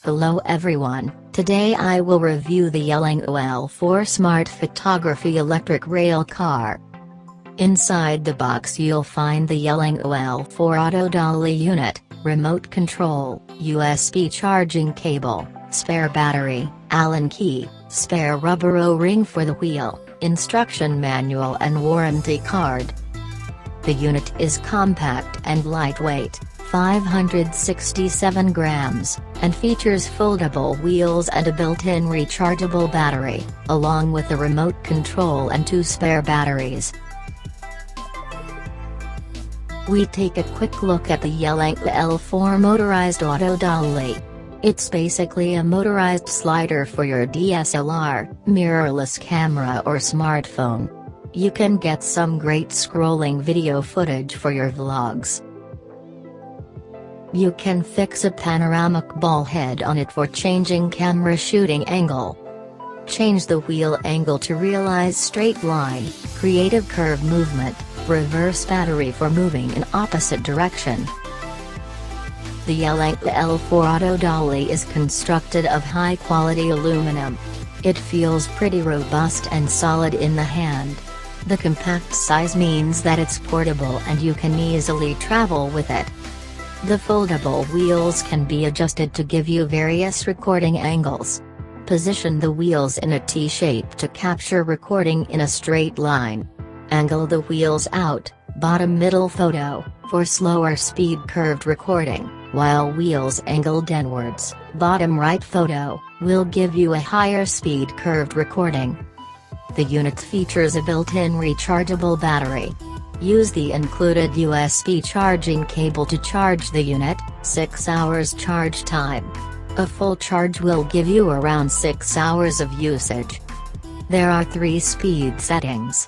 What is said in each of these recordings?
Hello everyone, today I will review the Yelangu L4 Smart Photography Electric Rail Car. Inside the box you'll find the Yelangu L4 Autodolly unit, remote control, USB charging cable, spare battery, Allen key, spare rubber O-ring for the wheel, instruction manual and warranty card. The unit is compact and lightweight, 567 grams, and features foldable wheels and a built-in rechargeable battery, along with a remote control and 2 spare batteries. We take a quick look at the Yelangu L4 Motorized Autodolly. It's basically a motorized slider for your DSLR, mirrorless camera or smartphone. You can get some great scrolling video footage for your vlogs. You can fix a panoramic ball head on it for changing camera shooting angle. Change the wheel angle to realize straight line, creative curve movement, reverse battery for moving in opposite direction. The Yelangu L4 Autodolly is constructed of high-quality aluminum. It feels pretty robust and solid in the hand. The compact size means that it's portable and you can easily travel with it. The foldable wheels can be adjusted to give you various recording angles. Position the wheels in a T-shape to capture recording in a straight line. Angle the wheels out, bottom middle photo, for slower speed curved recording, while wheels angled inwards, bottom right photo, will give you a higher speed curved recording. The unit features a built-in rechargeable battery. Use the included USB charging cable to charge the unit, 6 hours charge time. A full charge will give you around 6 hours of usage. There are 3 speed settings.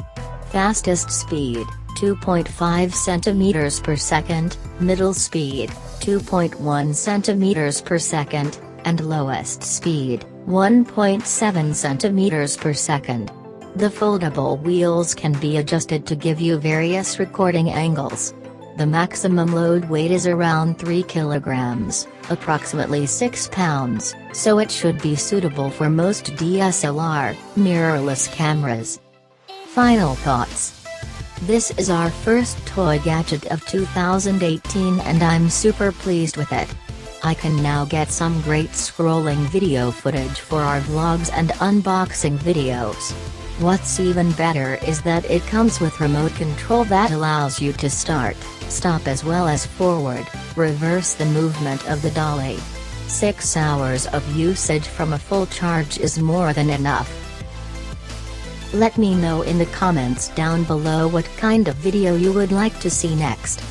Fastest speed, 2.5 cm per second, middle speed, 2.1 cm per second, and lowest speed, 1.7 cm per second. The foldable wheels can be adjusted to give you various recording angles. The maximum load weight is around 3 kilograms, approximately 6 pounds, so it should be suitable for most DSLR, mirrorless cameras. Final thoughts. This is our first toy gadget of 2018 and I'm super pleased with it. I can now get some great scrolling video footage for our vlogs and unboxing videos. What's even better is that it comes with remote control that allows you to start, stop as well as forward, reverse the movement of the dolly. 6 hours of usage from a full charge is more than enough. Let me know in the comments down below what kind of video you would like to see next.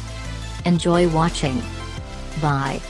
Enjoy watching. Bye.